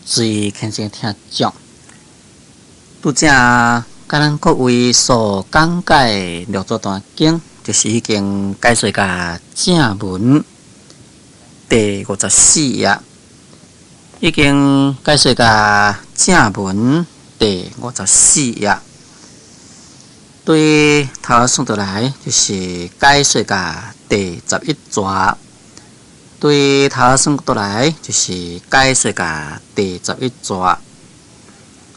注意虔诚听众，拄则甲咱各位所讲解六祖坛经，就是已经解说甲正文第54页，已经解说甲正文第54页。对头算倒来，就是解说甲第11节。对头算倒来，就是解说甲第11节，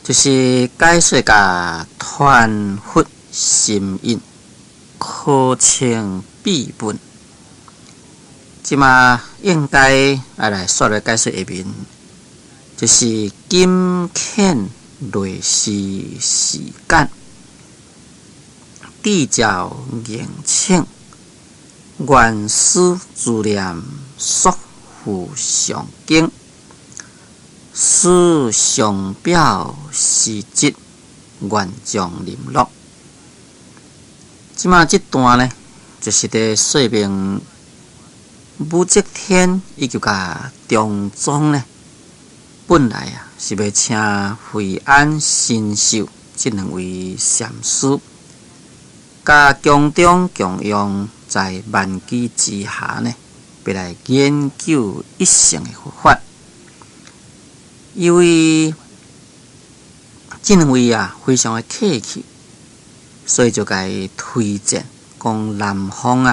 就是解说甲传佛心印，考清秘本。即马应该来说来解说下面，就是金欠类似时间，地教严请。原始自念束缚上经，使上表时节原将临落。即马这段呢，就是在说明武则天以及甲中宗呢，本来是要请惠安神秀这两位禅师，甲宫中共用。在万机之下呢，要来研究一乘的佛法。因为这两位非常的客气，所以就甲伊推荐讲南方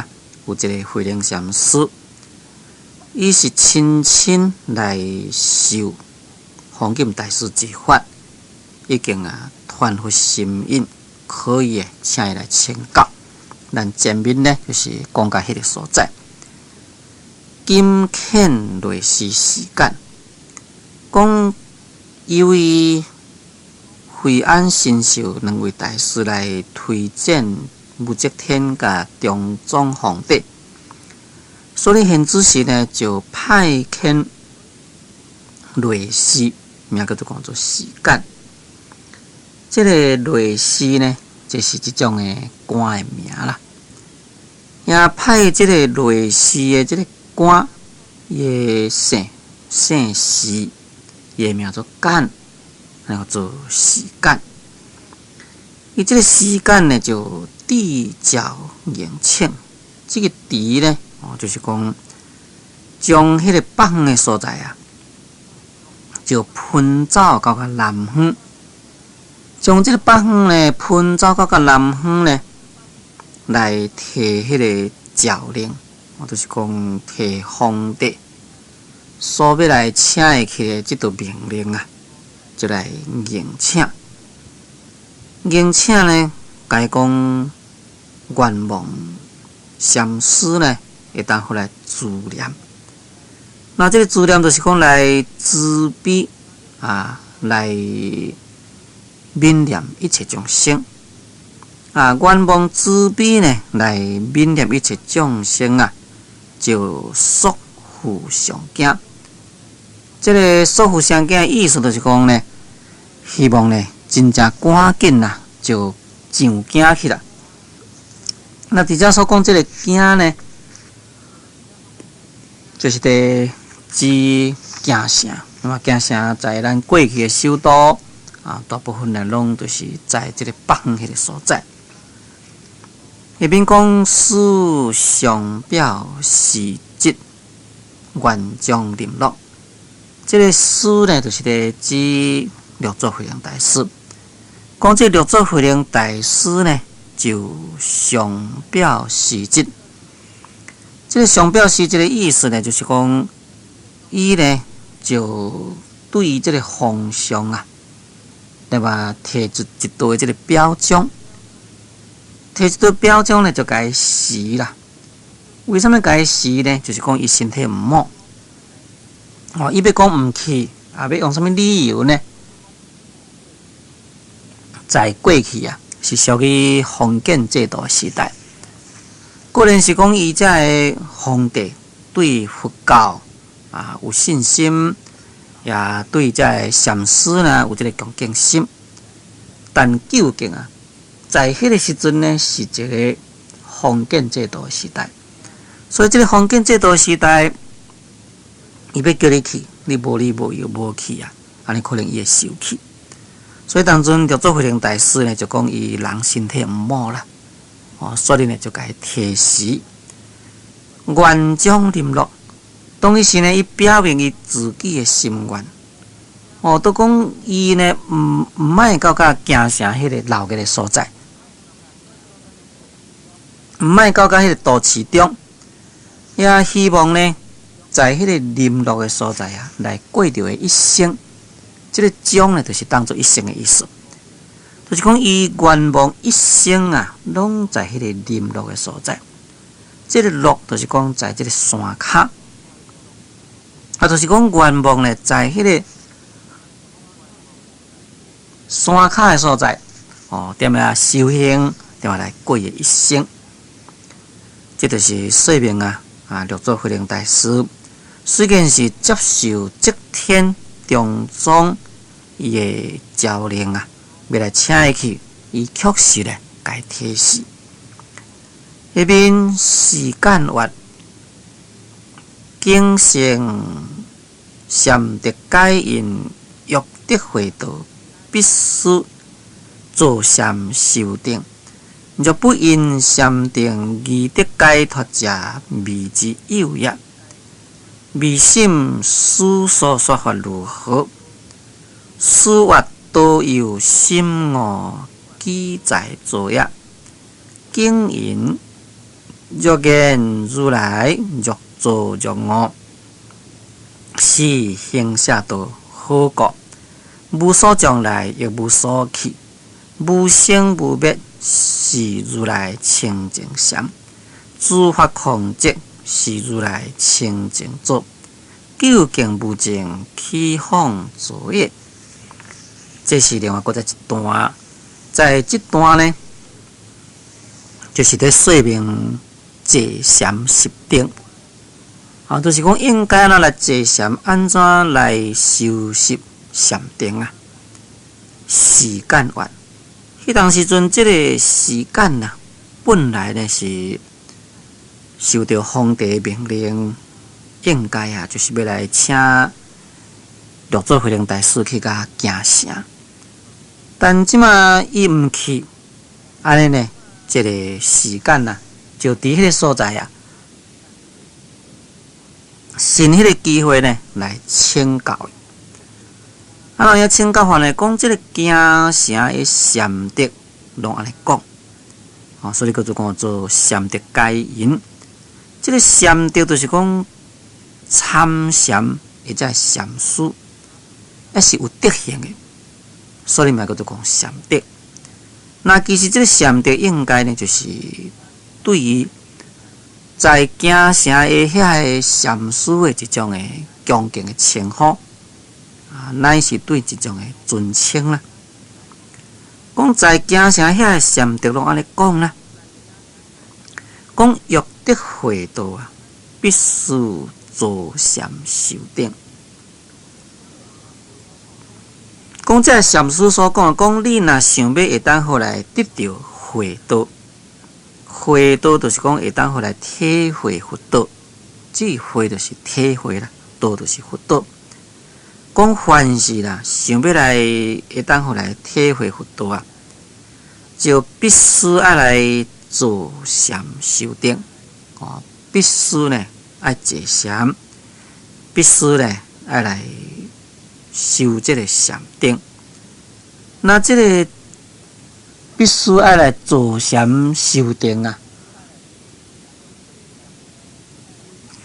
有一个慧能禅师，伊是亲来受弘忍大师之法，已经传佛心印，可以请伊来请教。咱前面呢，就是讲到迄个所在，金欠类似时间，讲因为惠安神秀两位大师来推荐武则天甲中宗皇帝，所以现之时呢，就派遣类似，名叫做讲做时间。这个类似呢，就是这种的官的名啦。也派这个类似的这个官，伊姓时，伊名做干，然后做时间。伊这个时间呢，就地角严请。这个地呢，就是讲将迄个北方的所在就喷走到南方。将这个北方呢喷走到南方呢，来提迄个诏令，就是讲提皇帝所要来请的去的这道命令就来迎请。迎请呢，甲伊讲愿望禅师呢会当互来自念。那这个自念就是讲来慈悲来悯念一切众生愿望慈悲呢，来悯念一切众生就束缚上经。这个束缚上经的意思就是讲呢，希望呢真正赶紧就上经去啦。那伫遮所讲这个经呢，就是伫指行城。那么行城在咱过去的首都。大部分呢，拢就是在这个北方迄个所在。下面讲使上表时节原将临落，这个使呢，就是咧指六祖慧能大师。讲这六祖慧能大师呢，就上表时节。这个上表时节的意思呢，就是讲伊呢就对于这个方向对吧？提出一道的这个表彰，提出道表彰呢，就甲伊死啦。为什么甲伊死呢？就是讲伊身体毋好，伊要讲毋去，要用什么理由呢？在过去是属于封建制度的时代，个人是讲伊遮个皇帝对佛教有信心。也对这个禅师呢有这个恭敬心，但究竟在迄个时阵呢，是一个封建制度的时代，所以这个封建制度的时代，伊要叫你去，你无理无由无去安尼可能伊会受气。所以当阵六祖慧能大师呢，就讲伊人身体毋好啦，所以呢就甲伊提示愿将临落。当时呢，伊表明伊自己的心愿。都讲伊呢，毋卖到甲京城迄个老个的所在，毋卖到甲迄个都市中，也希望呢，在迄个临落的所在啊，来过着的一生。这个将呢，就是当作一生的意思，就是讲伊愿望一生啊，拢在迄个临落的所在。这个落就是讲在这个山骹，就是讲愿望呢，在迄个山骹的所在，踮来修行，踮来过的一生。这就是说明六祖慧能大师虽然是接受则天中宗伊的诏令要来请伊去，伊确实咧甲伊提示。迄边时间越经成禅得解因欲得会道，必须坐禅修定。若不因禅定而得解脱者，未之有也。未心思所说法如何？思惑多有心我记在坐也。经言若言如来，若坐若卧，是行下道好果。无所将来，亦无所去，无生无灭，是如来清净禅。诸法空寂，是如来清净座。究竟无净，起放坐也。这是另外搁再一段，在这段呢，就是在说明坐禅习定。就是讲应该来坐禅，安怎来修习禅定啊？时间完，迄当时阵，这个时间本来呢是受到皇帝命令，应该就是要来请六祖慧能大师去甲京城。但即马伊毋去，安尼呢，这个时间就伫迄个所在趁迄个机会呢来请教。若要请教法呢，讲这个京城的禅德，拢安尼讲。所以叫做讲做禅德解因。这个禅德就是讲参禅或者禅师，也是有德行的。所以咪叫做讲禅德。那其实这个禅德应该呢，就是对于在京城的遐个禅师的一种的恭敬的称呼，乃是对一种的尊称啦。讲在京城遐个禅德拢安尼讲啦，讲欲得会道必须坐禅修定。讲这个禅师所讲，讲你若想要会当好来得到会道，会道就是讲会当好来体会佛道，这会就是体会啦，道就是佛道。讲凡是想要来会当好来体会佛道就必须要来坐禅修定，必须呢爱坐禅，必须呢爱来修这个禅定。那这个必须爱来坐禅修定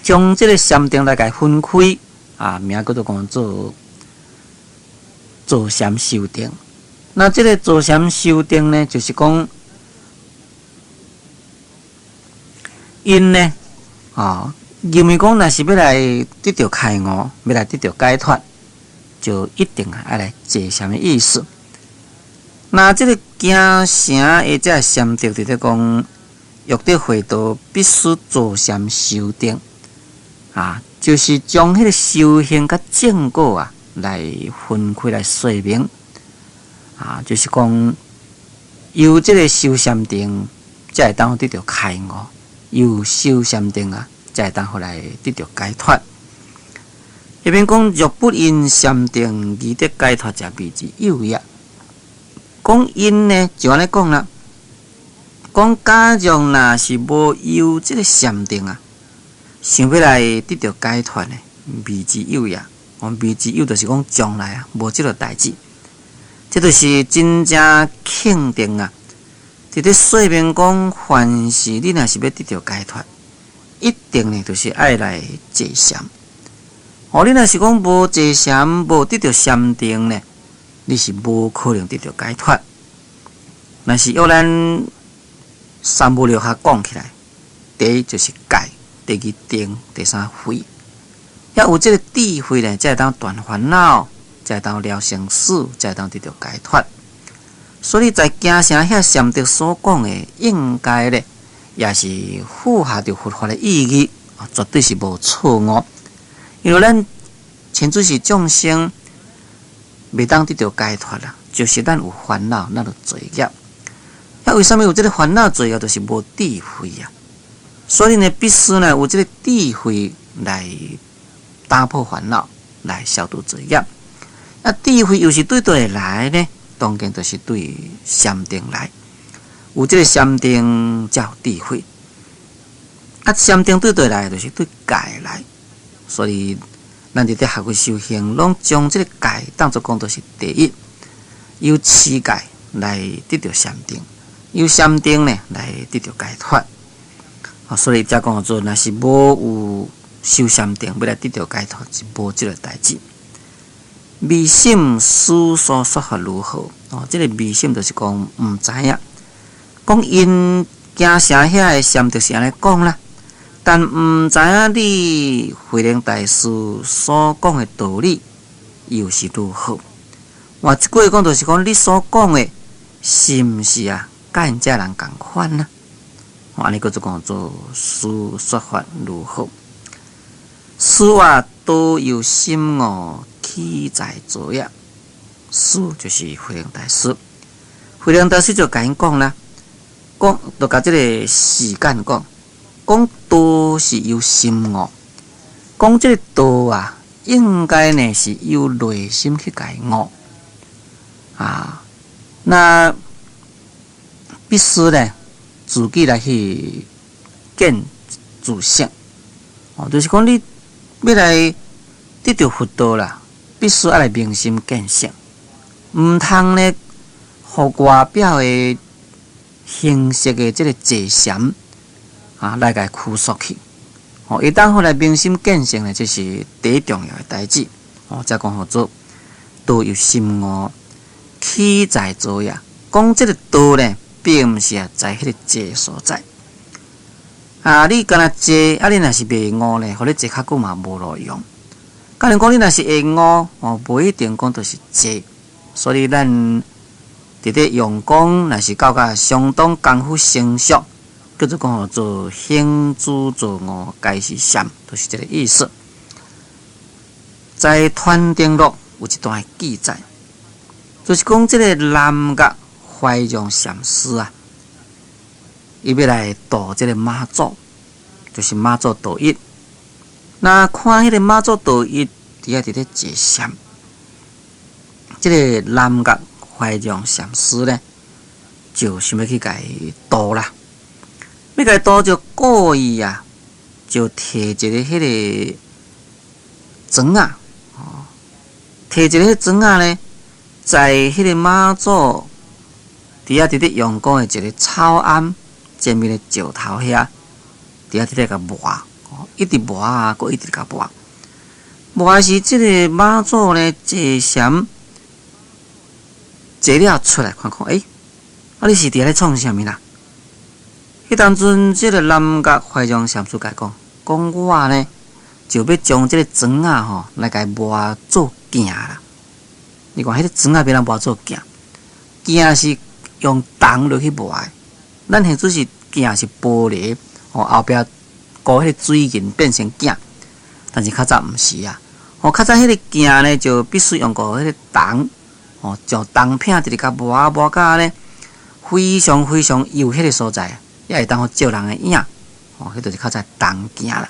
将这个禅定来甲分开名叫做讲坐禅修定。那这个坐禅修定呢，就是讲因呢认为讲若是要来得到开悟，要来得到解脱，就一定爱来坐禅的意思。那这个京城的这禅德伫咧讲，欲得会道必须坐禅修定就是将迄个修行甲正果来分开来说明就是讲由这个修禅定，才会当得到开悟；由修禅定才会当互来得到解脱。迄边讲若不因禅定而得解脱者，谓之有也。讲因呢，就安尼讲啦。讲假若若是无有即个禅定啊，想要来得到解脱呢，谓之有也。谓之有，就是讲将来啊，无即个代志。这就是真正肯定啊！伫咧说明讲，凡是你若是要得到解脱，一定呢，就是爱来坐禅。你若是讲无坐禅，无得到禅定呢，你是无可能得到解脱。若是要咱三无六下讲起来，第一就是解，第二定，第三慧。要有这个智慧呢，才会当断烦恼。才会当了生死，才会当得到解脱。所以在经上遐禅德所讲的，应该咧，也是符合着佛法的意义，绝对是无错误。因为咱亲自是众生，未当得到解脱啦，就是咱有烦恼，咱有罪业。为什么有这个烦恼罪业，就是无智慧啊？所以呢，必须呢有这个智慧来打破烦恼，来消除罪业。智慧又是对倒会来呢？当然就是对禅定来。有这个禅定才有智慧。禅定对倒会来，就是对解来。所以，咱伫咧学佛修行，拢将这个解当作讲，就是第一，由持解来得到禅定，由禅定呢来得到解脱。所以才讲做，若是无有修禅定，要来得到解脱，是无这个代志。迷信思所说法如何？这个迷信就是讲唔知影，讲因行城遐个禅就是安尼讲啦，但唔知影你慧能大师所讲的道理又是如何？换一句讲，就是讲你所讲的是毋是啊？甲因遮人共款呢？安尼个就讲做思说法如何？思话都有心哦。起在作业，师就是慧能大师。慧能大师就甲因讲啦，讲就甲这个时间讲道是由心悟，讲这个道啊，应该呢是由内心去解悟啊。那必须呢自己来去见自性，就是讲你要来得到佛道啦。必须要来明心见性，唔通呢，互外表的形式的这个坐禅来甲拘束去。一旦好来明心见性呢，这是第一重要的代志。再讲好做道有心悟，起在坐呀。讲这个道呢，并唔是在迄个坐所在。你干那坐，你若是袂悟呢，互你坐较久嘛无路用。假如讲你若是会悟，无一定讲就是坐。所以咱伫咧用功，若是到甲相当功夫成熟，叫做讲做行诸坐悟，皆是禅，就是这个意思。在《传定录》有一段记载，就是讲这个南岳怀让禅师啊，伊要来度这个妈祖，就是妈祖道一。那看迄个妈祖道一伫咧坐禅，这个南岳怀让禅师呢，就想要去甲伊度啦。要甲伊度就故意啊，就摕一个迄个砖啊，摕一个砖啊呢，在迄个妈祖伫咧用功的一个草庵前面的石头遐，伫咧甲磨。一直磨啊，佮一直甲磨。磨时，这个妈祖呢，坐禅坐了出来看看，你是伫咧创啥物啦？迄当阵，这个南岳怀让禅师甲讲我呢，就要将这个砖啊来甲磨做镜啦。你看，迄个砖啊，要咱磨做镜，镜是用铜落去磨的，咱现只是镜是玻璃，后壁。搞迄个水银变成镜，但是较早毋是啊。较早迄个镜呢，就必须用迄个铜，将铜片直直甲磨甲呢，非常幼迄个所在，也会当照人的影。迄就是较早铜镜啦。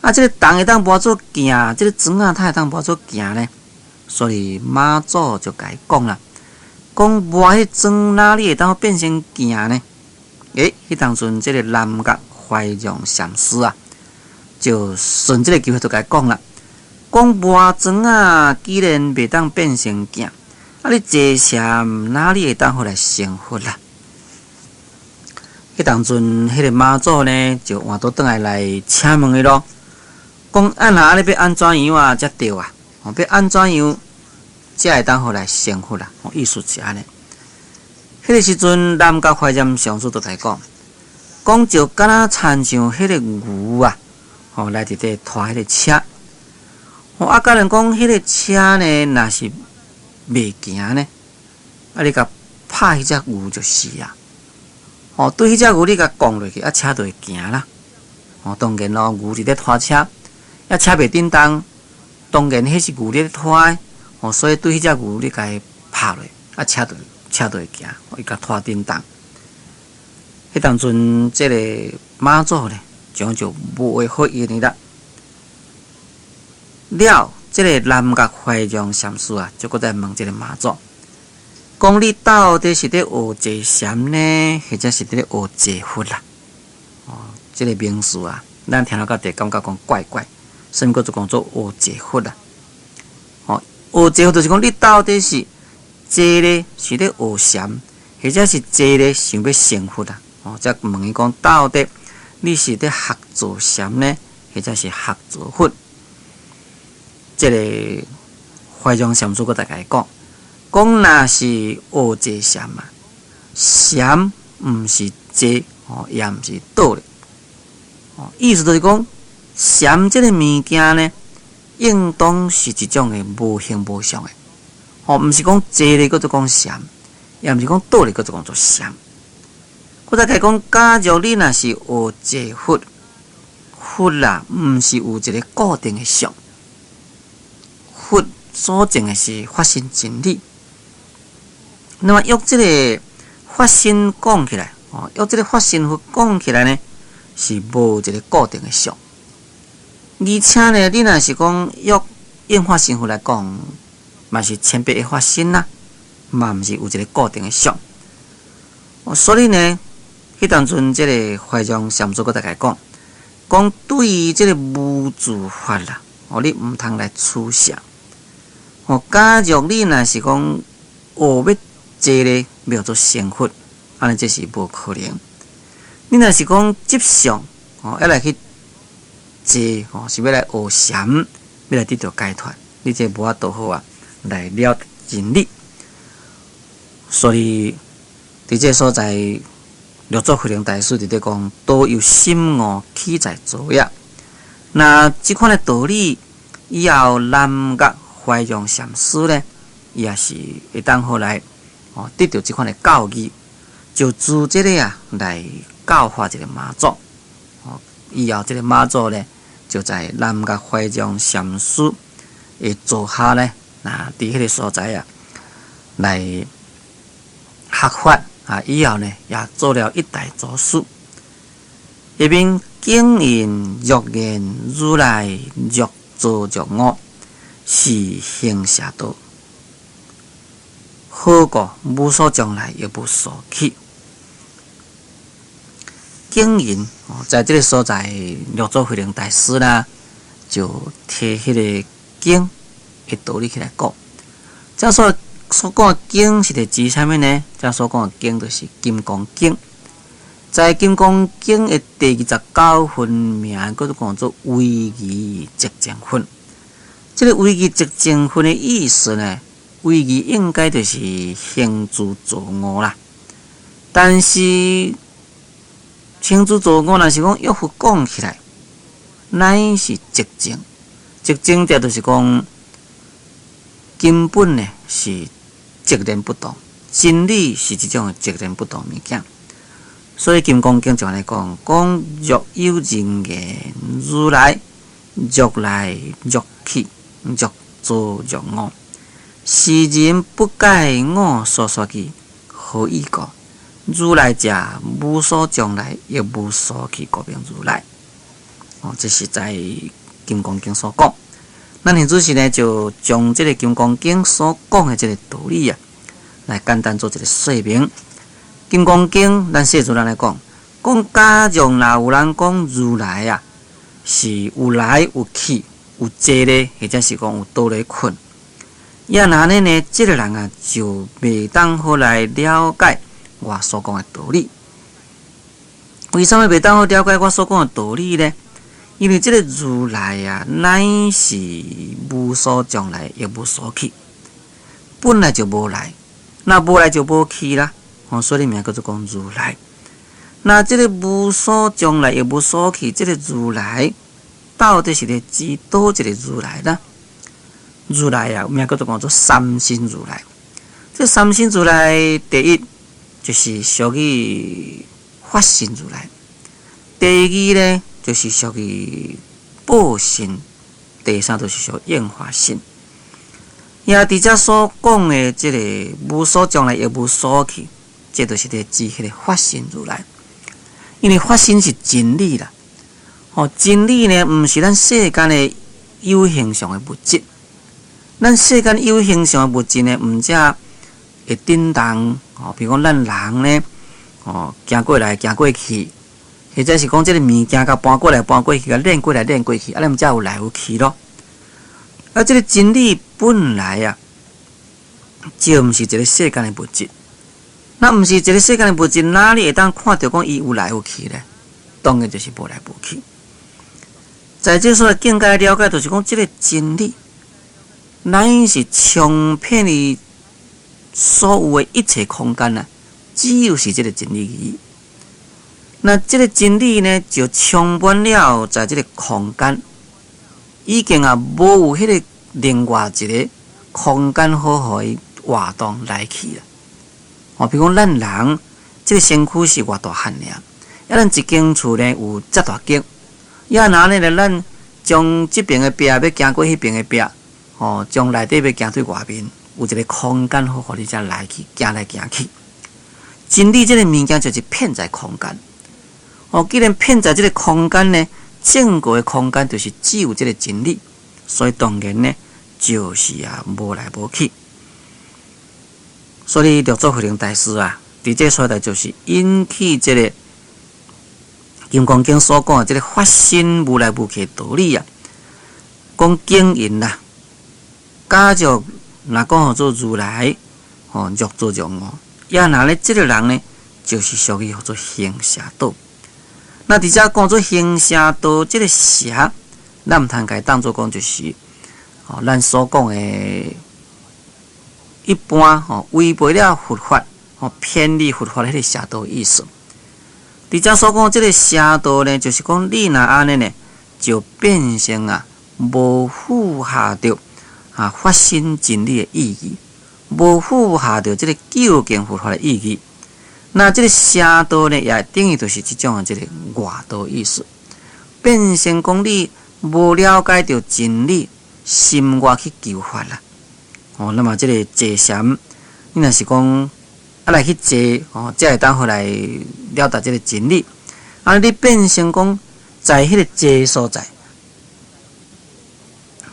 啊，这个虫会当无做行，这个庄啊，它会当无做行呢。所以妈祖就甲伊讲啦，讲无迄庄哪里会当变成行呢？迄当阵这个南岳怀让禅师啊，就顺这个机会就甲伊讲啦，讲无庄啊，既然袂当变成行，啊，你坐禅哪里会当互来成佛啦？迄当阵，迄个妈祖呢，就换倒转来请问伊咯，讲啊那安尼要安怎样啊才对啊？要安怎样才会当互来成佛啦？意思是安尼。迄个时阵，南岳怀禅上师就来讲，讲就敢若亲像迄个牛啊，来伫底拖迄个车，啊，甲人讲迄个车呢，若是袂行呢，啊，你甲拍迄只牛就是啊。对迄只牛你甲降落去，啊，车就会行啦。当然咯，牛伫咧拖车，啊，车袂振动，当然迄是牛咧拖的。所以对迄只牛你甲伊拍落，啊，车就会行，伊甲拖振动。迄当阵，即个妈祖咧，就无话好言啦。了，即个南岳怀让禅师啊，就搁再问即个妈祖。讲你到底是咧学坐禅呢，或者是咧学坐佛啦？这个名词啊，咱听到到底感觉讲怪怪，甚物叫做讲做学坐佛啦？学坐佛就是讲你到底是坐咧是咧学禅，或者是坐咧想要成佛啦？则问伊讲到底你是咧学坐禅呢，或者是学坐佛？这个怀让禅师搁大家讲。讲若是学坐禅啊，禅毋是坐，也毋是倒咧。意思就是讲，禅这个物件呢，应当是一种诶无形无相诶。毋是讲坐咧叫做讲禅，也毋是讲倒咧叫做讲做禅。我再讲，假如你若是学坐佛，佛啦，毋是有一个固定诶相，佛所证诶是发生真理。那么用这个发心讲起来，用这个发心佛讲起来呢，是无一个固定的相。而且呢，你若是讲用应发心佛来讲，嘛是千百个发心啦，嘛毋是有一个固定的相。所以呢，迄当阵这个怀让禅师搁大家讲对于这个无自法啦，你毋通来取舍。假如你若是讲学要坐咧要做成佛，安尼这是无可能。你若是讲接上，要来去坐，是要来学禅，要来得到解脱，你这无法度好啊，来了真理。所以伫这所在，六祖慧能大师伫咧讲，都有心悟起在昨夜。那即款的道理，以后南岳怀让禅师呢，伊也是会当好来。得到这款的教义，就自这个啊来教化这个妈祖。以后这个妈祖呢，就在南岳怀让禅师的座下呢，伫迄个所在啊，来学法啊。以后呢，也做了一代祖师。一边经营若言如来若作若我，是行邪道。好过无所将来，也无所去。经营在这个所在，六祖慧能大师啦，就摕迄个经的道理起来讲。这所讲的经是指啥物呢？这所讲的经就是《金刚经》。在《金刚经》的第29分名，叫做讲做威仪寂静分。这个威仪寂静分的意思呢？威仪应该就是行住坐卧啦，但是行住坐卧若是讲约佛讲起来，乃是寂静。寂静者就是讲根本呢是寂然不动，真理是一种寂然不动物件。所以《金刚经》就安尼讲，若有人言如来，若来若去，若坐若卧。是人不改我所说的，何以故？如来者无所将来，也无所去，故名如来。这是在金刚经所讲。咱现主是呢，就将这个金刚经所讲的这个道理来简单做一个说明。金刚经，咱世俗人来讲，假若若有人讲如来是有来有去，有坐咧，或者是讲有倒咧困，那呢，这个人就袂当好来了解我所讲的道理。为什么袂当好了解我所讲的道理呢？因为这个如来乃是无所将来，也无所去，本来就无来，那无来就无去啦。所以名叫做讲如来。那这个无所将来，也无所去，这个如来到底是咧指倒一个如来呢？如来名叫做讲做三身如来。这三身如来，第一就是属于法身如来，第二呢就是属于报身，第三就是属应化身。也伫遮所讲的这个无所将来，也无所去，这就是咧指迄个法身如来。因为法身是真理啦，真理呢，毋是咱世间的有形上的物质。咱世间有形上的物质呢，毋只会震动，比如讲咱人呢，行过来行过去，或者是讲这个物件甲搬过来搬过去，甲练过来练过去，咱毋才有来有去咯。这个真理本来就毋是一个世间的物质。那毋是一个世间的物质，哪里会当看到讲伊有来有去呢？当然就是无来无去。在这所境界了解，就是讲这个真理，乃是充遍于所有的一切空间只有是这个真理而已。那这个真理呢，就充满了在这个空间，已经无有迄个另外一个空间好互伊活动来去了。比如讲，咱人这个身躯是偌大汉尔，咱一间厝呢有遮大间，咱将这边的壁要行过迄边的壁，将内底要行对外面，有一个空间好互你遮来去，行来行去。真理这个物件就是遍在空间。既然遍在这个空间呢，整个的空间就是只有这个真理，所以当然呢，就是无来无去。所以六祖慧能大师伫这所在就是引起这个金刚经所讲的这个法身无来无去的道理讲经营假若若讲做如来，若做像我，也呢这个人呢，就是属于做行邪道。那伫遮讲做行邪道，这个邪，咱毋通甲伊当作讲就是咱所讲的。一般违背了佛法，偏离佛法迄个邪道意思。伫遮所讲这个邪道呢，就是讲你若安尼呢，就变成无符合着发生真理的意义，无符合着这个究竟佛法的意义。那这个邪道呢，也等于就是这种这个外道意思，变成讲你无了解着真理，心外去求法啦。那么这个坐禅，你若是讲来去坐，才会当好来了达这个真理。你变成讲在迄个坐所在，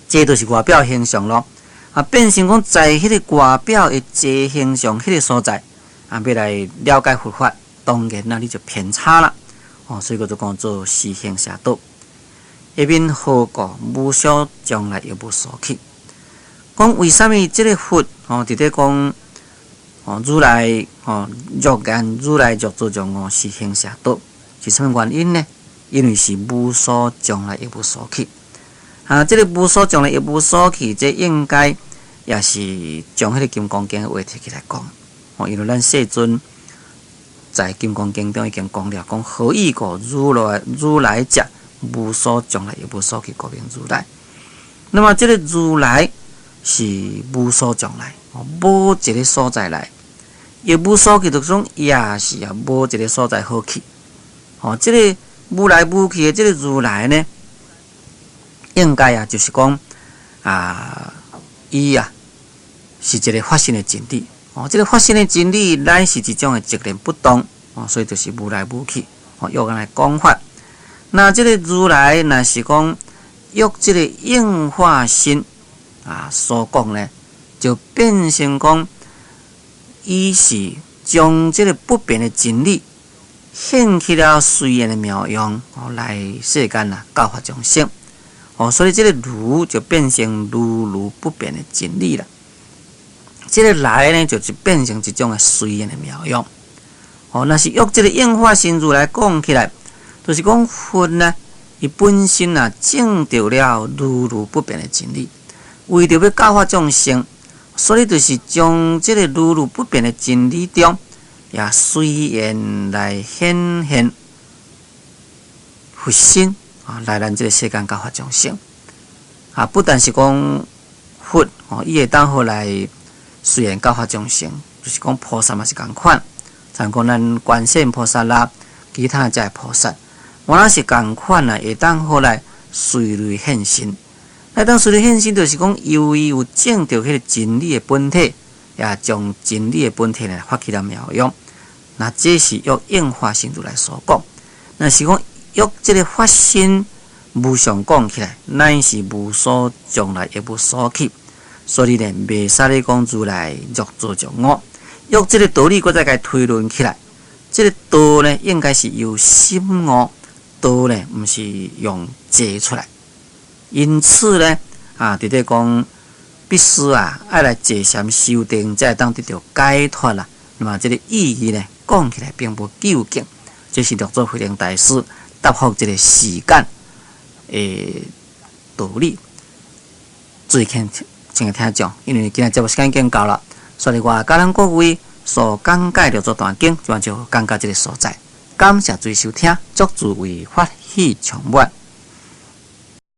坐就是外表形象咯。变成讲在迄个外表的坐形象迄个所在，要来了解佛法，当然你就偏差啦。所以就讲做四行邪道，一面好过无所将来，也无所去。讲为什么这个佛伫咧讲如来若言如来若作像我是行邪道，是什么原因呢？因为是无所将来，也无所去。这个无所将来，也无所去，这应该也是将迄个金刚经的话提起来讲。因为咱世尊在金刚经中已经讲了，讲何以故如来者无所将来，也无所去，故名如来。那么这个如来是无所将来，无一个所在来，也无所去，就是讲也是无一个所在好去。这个无来无去的这个如来呢，应该就是讲伊是一个发生的真理。这个发生的真理乃是一种的截然不动，所以就是无来无去。用来讲法，那这个如来若是讲约这个应化身所讲呢，就变成讲，伊是将这个不变的真理献去了随缘的妙用，来世间教化众生。所以这个如就变成如不变的真理了。这个来呢，就是变成一种随缘的妙用。若是约这个应化身如来讲起来，就是讲佛呢，伊本身证到了如不变的真理，为着要教化众生，所以就是将这个如不变的真理中，也随缘来显现佛身来咱这个世间教化众生。不但是讲佛伊会当好来随缘教化众生，就是讲菩萨嘛是共款。像讲咱观世音菩萨啦，其他遮菩萨，我那是共款会当好来随类现身。来当随类现身，就是讲由于有证到迄个真理的本体，也将真理的本体发起了妙用。那这是约应化身如来所讲。那是讲约这个法身无上讲起来，乃是无所将来，也无所去。所以呢，袂使咧讲如来若作作我。约这个道理，搁再甲推论起来。这个道呢，应该是由心悟，道呢，毋是用借出来。因此呢，伫咧讲必须爱来坐禅修定，才会当得到解脱啦。那么这个意义呢，讲起来并无究竟。这是六祖慧能大师答复这个时间的道理。最近请听众，因为今日节目时间已经到了。所以我甲咱各位所讲解着这段经，就讲到这个所在。感谢诸位收听，祝诸位法喜充满。